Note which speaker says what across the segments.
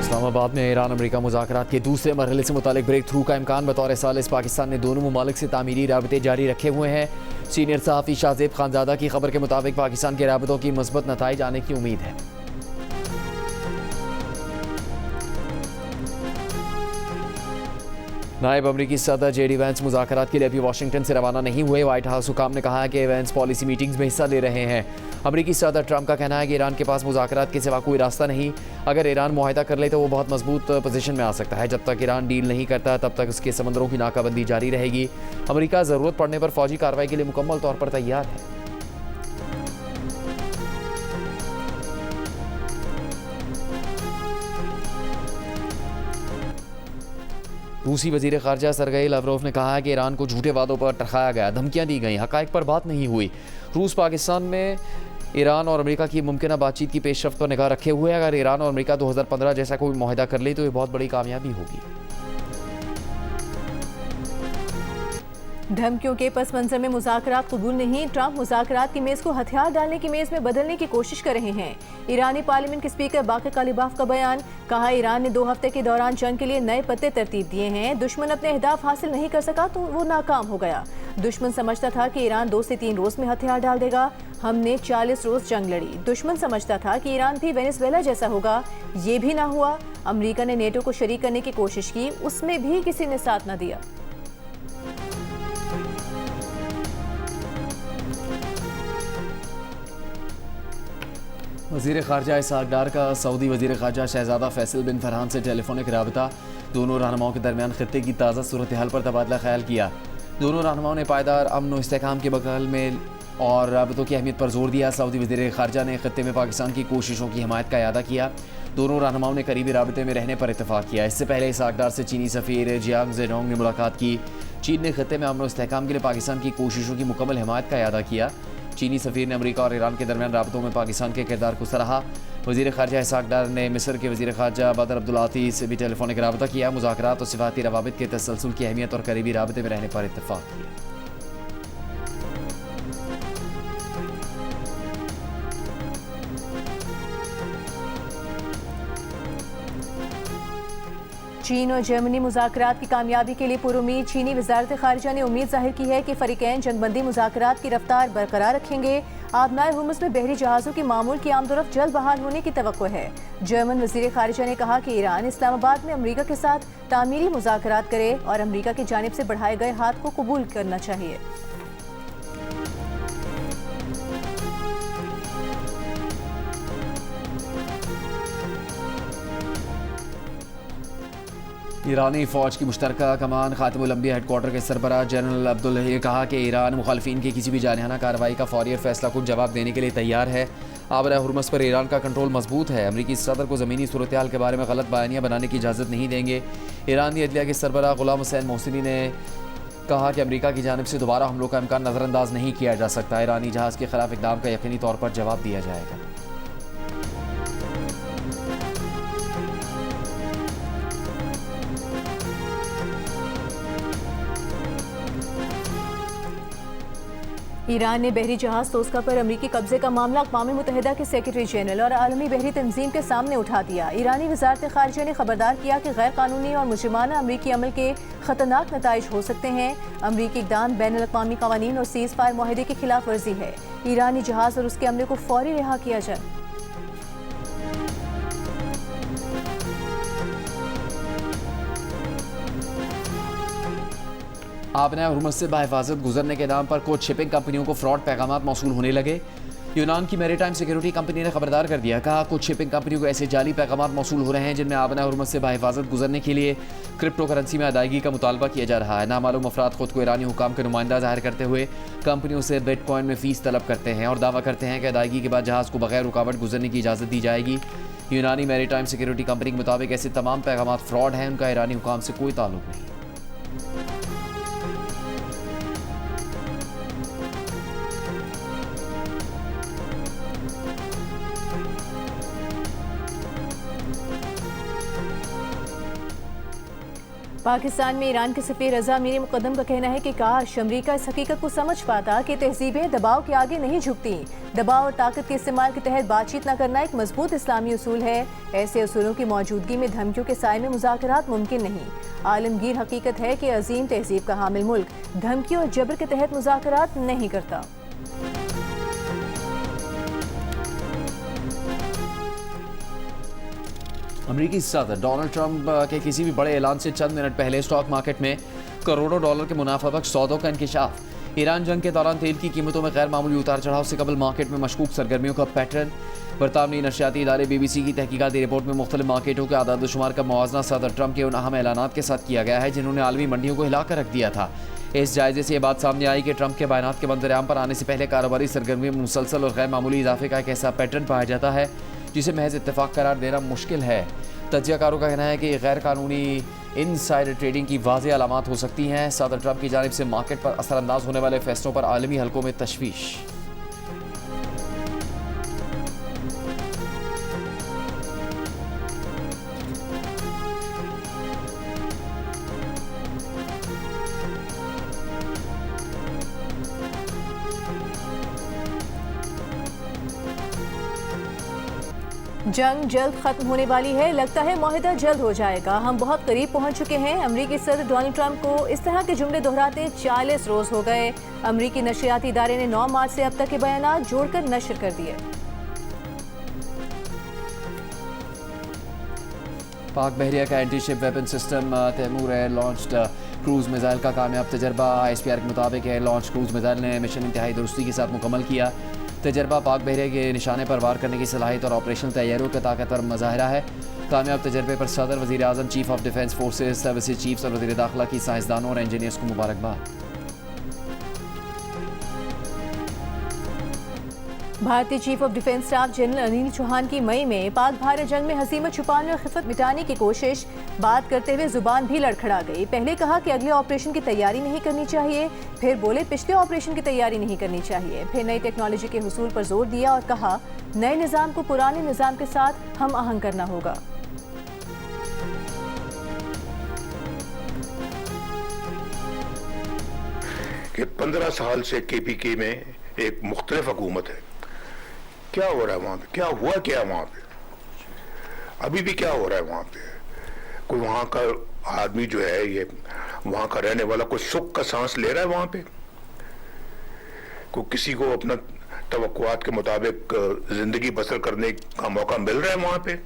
Speaker 1: इस्लामाबाद में Iran America मुज़ाकरात के दूसरे मरहले से मुतालिक ब्रेक थ्रू का इम्कान बतौर सालिस पाकिस्तान ने दोनों ममालिक से तामीरी राबते जारी रखे हुए हैं। सीनियर सहाफ़ी शाहजेब खानजादा की खबर के मुताबिक पाकिस्तान के राबतों की मस्बत नताइज आने की उम्मीद है। नायब अमरीकी सदर जेडी वैंस मुज़ाकरात के लिए अभी वाशिंगटन से रवाना नहीं हुए। व्हाइट हाउस हुकाम ने कहा है कि वैंस पॉलिसी मीटिंग्स में हिस्सा ले रहे हैं। अमरीकी सदर ट्रंप का कहना है कि ईरान के पास मुज़ाकरात के सिवा कोई रास्ता नहीं। अगर ईरान मुआहिदा कर ले तो वो बहुत मजबूत पोजीशन में आ सकता है। जब तक ईरान डील नहीं करता तब तक उसके समंदरों की नाकाबंदी जारी रहेगी। अमरीका ज़रूरत पड़ने पर फौजी कार्रवाई के लिए मुकम्मल तौर पर तैयार है। रूसी वज़ीर ख़ारजा सरगई लावरोव ने कहा है कि ईरान को झूठे वादों पर टरखाया गया, धमकियां दी गई, हक़ाइक़ पर बात नहीं हुई। रूस पाकिस्तान में ईरान और अमेरिका की मुमकिन बातचीत की पेशरफ्त पर निगाह रखे हुए अगर ईरान और अमेरिका 2015 जैसा कोई मुआहिदा कर ले तो ये बहुत बड़ी कामयाबी होगी।
Speaker 2: धमकियों के पस मंजर में मुज़ाकरात कबूल नहीं। ट्रंप मुज़ाकरात की मेज़ को हथियार डालने की मेज़ में बदलने की कोशिश कर रहे हैं। ईरानी पार्लियामेंट के स्पीकर बाक़र कालिबाफ का बयान, कहा ईरान ने 2 हफ्ते के दौरान जंग के लिए नए पत्ते तरतीब दिए हैं। दुश्मन अपने अहदाफ हासिल नहीं कर सका तो वो नाकाम हो गया। दुश्मन समझता था कि ईरान 2 से 3 रोज़ में हथियार डाल देगा। हमने 40 रोज़ जंग लड़ी। दुश्मन समझता था कि ईरान भी वेनेजुएला जैसा होगा, ये भी ना हुआ। अमरीका ने नेटो को शरीक करने की कोशिश की, उसमें भी किसी ने साथ न दिया।
Speaker 1: वज़ीर ख़ारजा इसहाक़ डार का सऊदी वज़ीर ख़ारजा शहज़ादा फैसल बिन फरहान से टेलीफोनिक राबता। दोनों रहनुमाओं के दरमियान ख़ित्ते की ताज़ा सूरत हाल पर तबादला ख्याल किया। दोनों रहनुमाओं ने पायदार अमन व इस्तेहकाम के बगल में और राबतों की अहमियत पर जोर दिया। सऊदी वज़ीर ख़ारजा ने ख़ित्ते में पाकिस्तान की कोशिशों की हिमायत का इयादा किया। दोनों रहनुमाओं ने करीबी राबते में रहने पर इत्तफ़ाक़ किया। इससे पहले इसहाक़ डार से चीनी सफ़ीर जियांग ज़ेडोंग ने मुलाकात की। चीन ने ख़ित्ते में अमन व इस्तेहकाम के लिए पाकिस्तान की कोशिशों की मुकम्मल हिमायत का इयादा किया। चीनी सफ़ीर ने अमेरिका और ईरान के दरमियान राबतों में पाकिस्तान के किरदार को सराहा। वज़ीर ख़ारजा इसहाक़ डार ने मिस्र के वज़ीर ख़ारजा बदर अब्दुल आती से भी टेलीफोनिक राबता किया। मुज़ाकरात और सिफ़ाती रवाबित के तसलसल की अहमियत और करीबी राबते में रहने पर इत्तफ़ाक़ किया।
Speaker 2: चीन और जर्मनी मुज़ाकरात की कामयाबी के लिए पुरुमीद। चीनी वज़ारत ख़ारिजा ने उम्मीद जाहिर की है कि फ़रीक़ैन जंगबंदी मुज़ाकरात की रफ्तार बरकरार रखेंगे। आबनाए हुर्मुज़ में बहरी जहाज़ों की मामूल की आमदोरफ़्त जल्द बहाल होने की तवक्को है। जर्मन वज़ीर ख़ारिजा ने कहा कि ईरान इस्लामाबाद में अमरीका के साथ तामीरी मुज़ाकरात करे और अमरीका की जानिब से बढ़ाए गए हाथ को कबूल करना चाहिए।
Speaker 1: ईरानी फ़ौज की मुश्तरका कमान ख़ातिमुल अंबिया हेडक्वार्टर के सरबराह जनरल अब्दुल ने कहा कि ईरान मुखालफिन की किसी भी जानिहाना कार्रवाई का फौरी और फैसला कुन जवाब देने के लिए तैयार है। आबरा हुर्मुज़ पर ईरान का कंट्रोल मजबूत है। अमरीकी सदर को ज़मीनी सूरत हाल के बारे में गलत बयानियाँ बनाने की इजाज़त नहीं देंगे। ईरानी अदलिया के सरबराह गुलाम हुसैन मोहसिनी ने कहा कि अमरीका की जानिब से दोबारा हमलों का इम्कान नज़रअंदाज नहीं किया जा सकता। ईरानी जहाज़ के खिलाफ इक़दाम का यकीनी तौर पर जवाब दिया जाएगा।
Speaker 2: ईरान ने बहरी जहाज तोस्का पर अमरीकी कब्जे का मामला अक़वाम मुत्तहिदा के सेक्रेटरी जनरल और आलमी बहरी तंजीम के सामने उठा दिया। ईरानी वज़ारत ख़ारिजा ने खबरदार किया कि गैर कानूनी और मुजरिमाना अमरीकी अमल के ख़तरनाक नताइज हो सकते हैं। अमरीकी इक़दाम बैनुल अक़वामी क़वानीन और सीज़ फायर मुआहिदे की खिलाफ वर्जी है। ईरानी जहाज़ और उसके अमले को फौरी रिहा किया जाए।
Speaker 1: आबनाए हुर्मुज़ से बाहिफाजत गुजरने के नाम पर कुछ शिपिंग कंपनियों को फ्रॉड पैगाम मौसूल होने लगे। यूनान की मैरीटाइम सिक्योरिटी कंपनी ने खबरदार कर दिया। कहा कुछ शिपिंग कंपनियों को ऐसे जाली पैगाम मौसूल हो रहे हैं जिनमें आबनाए हुर्मुज़ से बाहिफाजत गुजरने के लिए क्रिप्टो करेंसी में अदायगी का मुतालबा किया जा रहा है। नामालूम अफराद खुद को ईरानी हुकाम के नुमाइंदा जाहिर करते हुए कंपनियों से बिटकॉइन में फ़ीस तलब करते हैं और दावा करते हैं कि अदायगी के बाद जहाज़ को बगैर रुकावट गुजरने की इजाज़त दी जाएगी। यूनानी मैरीटाइम सिक्योरिटी कंपनी के मुताबिक ऐसे तमाम पैगाम फ्रॉड हैं, उनका ईरानी हुकाम से कोई ताल्लुक नहीं।
Speaker 2: पाकिस्तान में ईरान के सफीर रजा मीर मुकद्दम का कहना है कि काश अमरीका इस हकीकत को समझ पाता कि तहजीबें दबाव के आगे नहीं झुकती। दबाव और ताकत के इस्तेमाल के तहत बातचीत न करना एक मजबूत इस्लामी उसूल है। ऐसे उसूलों की मौजूदगी में धमकियों के साए में मुज़ाकरात मुमकिन नहीं। आलमगीर हकीकत है कि अजीम तहजीब का हामिल मुल्क धमकियों और जबर के तहत मुज़ाकरात नहीं करता।
Speaker 1: अमेरिकी सदर डोनाल्ड ट्रंप के किसी भी बड़े ऐलान से चंद मिनट पहले स्टॉक मार्केट में करोड़ों डॉलर के मुनाफा बख्श सौदों का इंकिशाफ। ईरान जंग के दौरान तेल की कीमतों में गैर मामूली उतार चढ़ाव से कबल मार्केट में मशकूक सरगर्मियों का पैटर्न। बरतानवी नशियाती इदारे BBC की तहकीकाती रिपोर्ट में मुख्तलिफ मार्केटों के आदाद शुमार का मुआवजा सदर ट्रंप के उन अहम ऐलानात के साथ किया गया है जिन्होंने आलमी मंडियों को हिलाकर रख दिया था। इस जायजे से ये बात सामने आई कि ट्रंप के बयानात के मंजर-ए-आम पर आने से पहले कारोबारी सरगर्मी में मुसलसल और गैर मामूली इजाफे का एक ऐसा पैटर्न पाया जाता है जिसे महज इत्तेफाक करार देना मुश्किल है। तज्जियाकारों का कहना है कि गैर कानूनी इनसाइडर ट्रेडिंग की वाज़ेह अलामात हो सकती हैं। सदर ट्रंप की जानिब से मार्केट पर असरअंदाज होने वाले फैसलों पर आलमी हलकों में तशवीश।
Speaker 2: जंग जल्द खत्म होने वाली है, लगता है मुआहिदा जल्द हो जाएगा, हम बहुत करीब पहुंच चुके हैं। अमेरिकी सदर डोनाल्ड ट्रंप को इस तरह के जुमले दोहराते 40 रोज हो गए। अमेरिकी नशियाती इदारे ने 9 मार्च से अब तक के बयानात जोड़कर नशर कर दिए।
Speaker 1: पाक बहरिया का anti ship weapon system Taimoor air launched cruise missile का कामयाब तजर्बा। ISPR के मुताबिक एयर लॉन्च क्रूज मिसाइल ने मिशन इंतहाई दुरुस्ती के साथ मुकम्मल किया। तजर्बा पाक बहरिया के निशाने पर वार करने की सलाहियत और ऑपरेशनल तैयारियों का ताकतवर मुजाहिरा है। कामयाब तजर्बे पर सदर, वज़ीर आज़म, chief of defence forces, services chiefs और वज़ीर दाखिला की साइंसदानों और इंजीनियर्स को मुबारकबाद।
Speaker 2: भारतीय chief of defence staff general Anil Chauhan की मई में पाक भारत जंग में हसीमत छुपाने और खिफत मिटाने की कोशिश। बात करते हुए जुबान भी लड़खड़ा गई। पहले कहा कि अगले ऑपरेशन की तैयारी नहीं करनी चाहिए, फिर बोले पिछले ऑपरेशन की तैयारी नहीं करनी चाहिए, फिर नई टेक्नोलॉजी के हुसूल पर जोर दिया और कहा नए निज़ाम को पुराने निज़ाम के साथ हम आहंग करना होगा।
Speaker 3: कि 15 साल से KPK में एक मुख्तलिफ हुकूमत है। क्या हो रहा है वहाँ पे, क्या हुआ, क्या वहाँ पे अभी भी क्या हो रहा है वहाँ पे? कोई वहाँ का आदमी जो है, ये वहाँ का रहने वाला कोई सुख का सांस ले रहा है वहाँ पे? कोई किसी को अपना तवक्कुआत के मुताबिक जिंदगी बसर करने का मौका मिल रहा है वहाँ पे?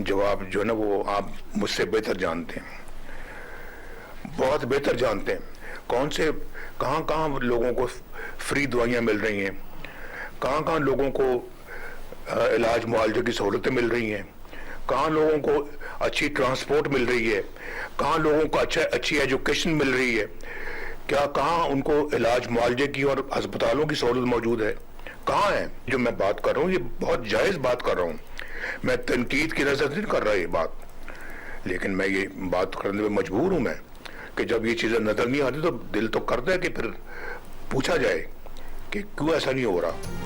Speaker 3: जवाब जो है ना वो आप मुझसे बेहतर जानते हैं, बहुत बेहतर जानते हैं। कौन से कहाँ लोगों को फ्री दवाइयाँ मिल रही हैं, कहाँ लोगों को इलाज मुआवजे की सहूलतें मिल रही हैं, कहाँ लोगों को अच्छी ट्रांसपोर्ट मिल रही है, कहाँ लोगों को अच्छी एजुकेशन मिल रही है, क्या कहाँ उनको इलाज मुआवजे की और अस्पतालों की सहूलत मौजूद है, कहाँ है? जो मैं बात कर रहा हूँ ये बहुत जायज़ बात कर रहा हूँ, मैं तनकीद की नज़र नहीं कर रहा ये बात, लेकिन मैं ये बात करने में मजबूर हूँ मैं कि जब ये चीज़ें नज़र नहीं आती तो दिल तो करता है कि फिर पूछा जाए कि क्यों ऐसा नहीं हो रहा।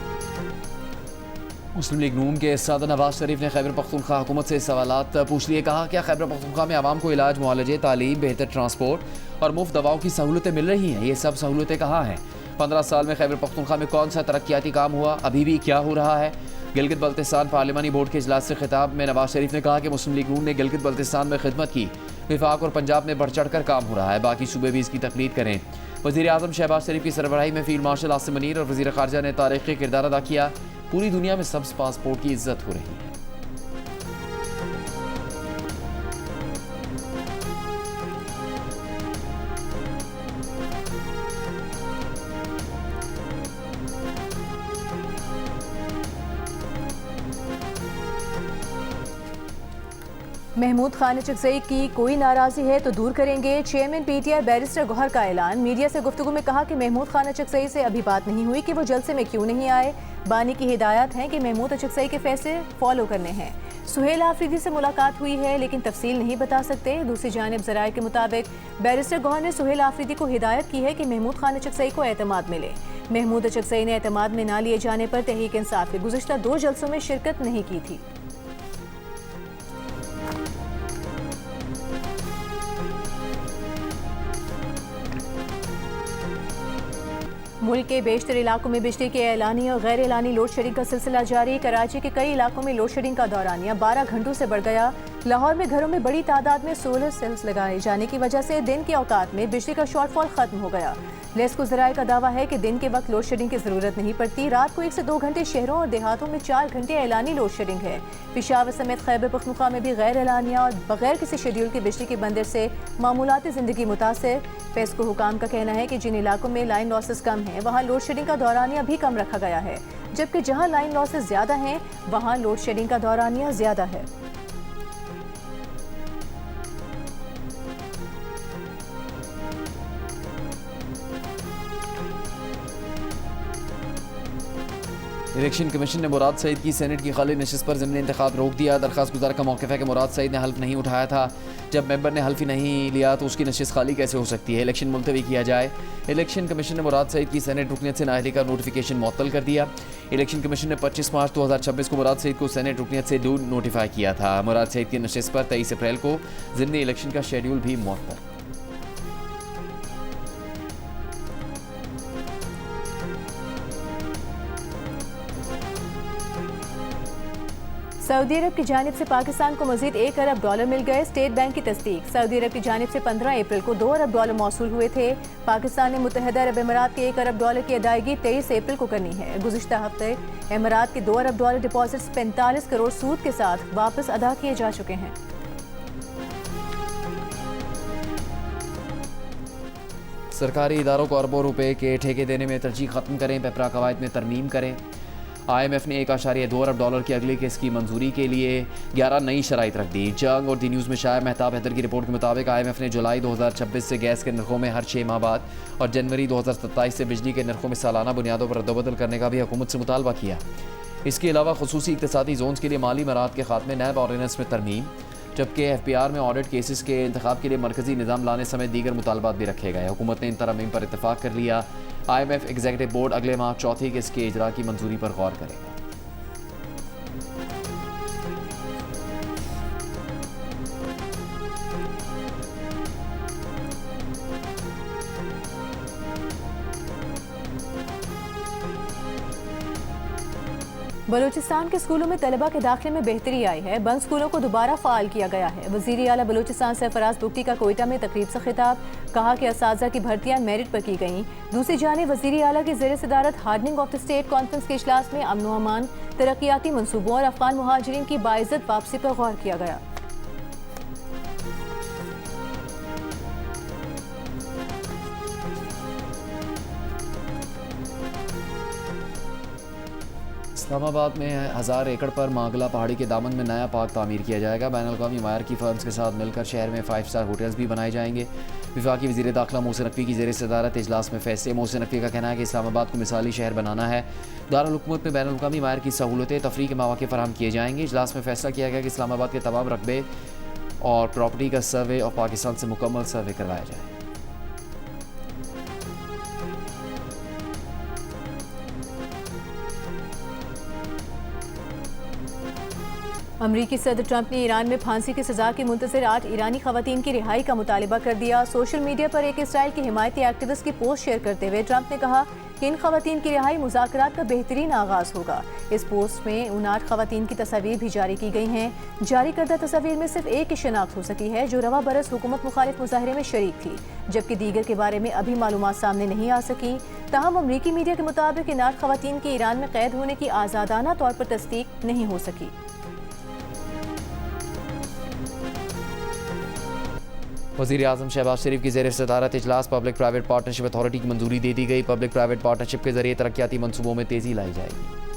Speaker 1: मुस्लिम लीग नून के सदर नवाज शरीफ ने खैबर पख्तूनख्वा हुकूमत से सवालात पूछ लिए। कहा क्या खैबर पख्तूनख्वा में आवाम को इलाज, मुआलजे, तालीम, बेहतर ट्रांसपोर्ट और मुफ्त दवाओं की सहूलतें मिल रही हैं? ये सब सहूलतें कहाँ हैं? 15 साल में खैबर पख्तूनख्वा में कौन सा तरक्याती काम हुआ? अभी भी क्या हो रहा है? गिलगित बल्तिस्तान पार्लिमानी बोर्ड के इजलास से खिताब में नवाज शरीफ ने कहा कि मुस्लिम लीग नून ने गिलगित बल्तिस्तान में खिदमत की, विफाक और पंजाब में बढ़ चढ़ कर काम हो रहा है, बाकी सूबे भी इसकी तकलीद करें। वज़ीर आज़म शहबाज शरीफ की सरबराही में फील्ड मार्शल आसिम मुनीर और वज़ीर ख़ारजा ने तारीख़ी किरदार अदा किया। पूरी दुनिया में सब्ज़ पासपोर्ट की इज्जत हो रही है।
Speaker 2: महमूद खान चकजई की कोई नाराज़ी है तो दूर करेंगे। चेयरमैन PTI बैरिस्टर गौहर का ऐलान। मीडिया से गुफ्तगू में कहा कि महमूद खान चकजई से अभी बात नहीं हुई कि वो जलसे में क्यों नहीं आए। बानी की हिदायत है कि महमूद चकजई के फैसले फॉलो करने हैं। सुहेल आफरीदी से मुलाकात हुई है लेकिन तफसील नहीं बता सकते। दूसरी जानिब ज़राए के मुताबिक बैरिस्टर गौहर ने सुहेल आफरीदी को हिदायत की है कि महमूद खान चकजई को एतमाद मिले। महमूद चकजई ने एतमाद में ना लिए जाने पर तहरीक इंसाफ के गुज़िश्ता 2 जलसों में शिरकत नहीं की थी। मुल्क के बेशतर इलाकों में बिजली के एलानी और गैर एलानी लोड शेडिंग का सिलसिला जारी। कराची के कई इलाकों में लोड शेडिंग का दौरानिया 12 घंटों से बढ़ गया। लाहौर में घरों में बड़ी तादाद में सोलर सेल्स लगाए जाने की वजह से दिन के औकात में बिजली का शॉर्टफॉल खत्म हो गया। लेस्को ज़राए का दावा है कि दिन के वक्त लोड शेडिंग की जरूरत नहीं पड़ती। रात को 1 से 2 घंटे शहरों और देहातों में 4 घंटे एलानी लोड शेडिंग है। पेशावर समेत खैबर पख्तूनख्वा में भी गैर एलानिया और बगैर किसी शेड्यूल के बिजली की बंदिश से मामूलाती जिंदगी मुतासिर। पेस्को हुकाम का कहना है कि जिन इलाकों में लाइन लॉसेस कम हैं वहाँ लोड शेडिंग का दौरानिया भी कम रखा गया है, जबकि जहाँ लाइन लॉसेस ज्यादा हैं वहाँ लोड शेडिंग का दौरानिया ज्यादा है।
Speaker 1: इलेक्शन कमीशन ने मुराद सईद की सेनेट की खाली नशिस्त पर ज़िमनी इंतखाब रोक दिया। दरख्वास्त गुजार का मौक़िफ़ है कि मुराद सईद ने हल्फ नहीं उठाया था। जब मेंबर ने हल्फ ही नहीं लिया तो उसकी नशिस्त खाली कैसे हो सकती है। इलेक्शन मुलतवी किया जाए। इलेक्शन कमीशन ने मुराद सईद की सेनेट रुकनीत से नाअहली का नोटिफिकेशन मुअत्तल कर दिया। इलेक्शन कमीशन ने 25 मार्च 2026 को मुराद सईद को सेनेट रुकनीत से दूर नोटिफाई किया था। मुराद सईद की नशिस्त पर 23 अप्रैल को ज़िमनी इलेक्शन का शेड्यूल भी मुअत्तल।
Speaker 2: सऊदी अरब की जानिब से पाकिस्तान को मजीद $1 अरब मिल गए। स्टेट बैंक की तस्दीक। सऊदी अरब की जानिब से 15 अप्रैल को $2 अरब मौसूल हुए थे। पाकिस्तान ने मुत्तहदा अरब अमीरात के $1 अरब की अदायगी 23 अप्रैल को करनी है। गुज़िश्ता हफ्ते अमीरात के $2 अरब डिपॉजिट्स 45 करोड़ सूद के साथ वापस अदा किए जा चुके हैं।
Speaker 1: सरकारी इदारों को अरबों रुपए के ठेके देने में तरजीह खत्म करें। पेपरा कवायद में तरमीम करें। IMF ने $1.2 अरब की अगली किस्त की मंजूरी के लिए 11 नई शराइत रख दी। जंग और दी न्यूज़ में शाया महताब हैदर की रिपोर्ट के मुताबिक IMF ने जुलाई 2026 से गैस के नरखों में हर 6 माह बाद और जनवरी 2027 से बिजली के नरखों में सालाना बुनियादों पर रद्दबदल करने का भी हुकूमत से मुतालबा किया। इसके अलावा खुसूसी इक्तिसादी जोन्स के लिए माली मराहत के खात्मे नैब ऑर्डिनेंस में तरमीम, जबकि FPR में ऑडिट केसेस के इंतखाब के लिए मरकजी निज़ाम लाने समेत दीगर मुतालबात भी रखे गए। हुकूमत ने इन तरमीम पर इत्तफाक कर लिया। IMF एग्जीक्यूटिव बोर्ड अगले माह चौथी किस्त के इजरा की मंजूरी पर गौर करेगा।
Speaker 2: बलूचिस्तान के स्कूलों में तलबा के दाखिले में बेहतरी आई है। बंद स्कूलों को दोबारा फाल किया गया है। वज़ीर आला बलूचिस्तान सरफराज बुगटी का कोयटा में तकरीब से खिताब। कहा कि असातिज़ा की भर्तियां मेरिट पर की गईं। दूसरी जानिब वज़ीर आला की ज़ेर सदारत hardening of the state conference के इजलास में अमन व अमान, तरक्याती मनसूबों और अफगान मुहाजिरीन की बाइज़्ज़त वापसी पर गौर किया गया।
Speaker 1: इस्लामाबाद में 1000 एकड़ पर मांगला पहाड़ी के दामन में नया पार्क तामीर किया जाएगा। बैनुल-अक़वामी मायार की फर्म्स के साथ मिलकर शहर में 5 स्टार होटल्स भी बनाए जाएंगे। वफाकी वज़ीर दाखिला मोहसिन नकवी की ज़ेर सदारत इजलास में फैसले। मोहसिन नकवी का कहना है कि इस्लामाबाद को मिसाली शहर बनाना है। दारुल हुकूमत में बैनुल-अक़वामी मायार की सहूलतें तफरीह के मौक़े फराहम किए जाएंगे। इजलास में फैसला किया गया कि इस्लामाबाद के तमाम रकबे और प्रॉपर्टी का सर्वे और पाकिस्तान से मुकम्मल सर्वे करवाया जाए।
Speaker 2: अमरीकी सदर ट्रंप ने ईरान में फांसी की सजा की मुंतज़िर 8 ईरानी खवातीन की रिहाई का मुतालिबा कर दिया। सोशल मीडिया पर एक इसराइल की हिमायती एक्टिविस्ट की पोस्ट शेयर करते हुए ट्रंप ने कहा कि इन खवातीन की रिहाई मुज़ाकरात का बेहतरीन आगाज़ होगा। इस पोस्ट में उन 8 खवातीन की तस्वीर भी जारी की गई हैं। जारी करदा तस्वीर में सिर्फ एक की शिनाख्त हो सकी है जो रवा बरस हुकूमत मुखालिफ मुजाहरे में शरीक थी, जबकि दीगर के बारे में अभी मालूमात सामने नहीं आ सकी। ताहम अमरीकी मीडिया के मुताबिक इन 8 खवातीन की ईरान में कैद होने की आज़ादाना तौर पर तस्दीक नहीं हो सकी।
Speaker 1: वज़ीर आज़म शहबाज शरीफ की ज़ेर सदारत इजलास पब्लिक प्राइवेट पार्टनरशिप अथॉरिटी की मंजूरी दे दी गई। पब्लिक प्राइवेट पार्टनरशिप के जरिए तरक्याती मनसूबों में तेज़ी लाई जाएगी।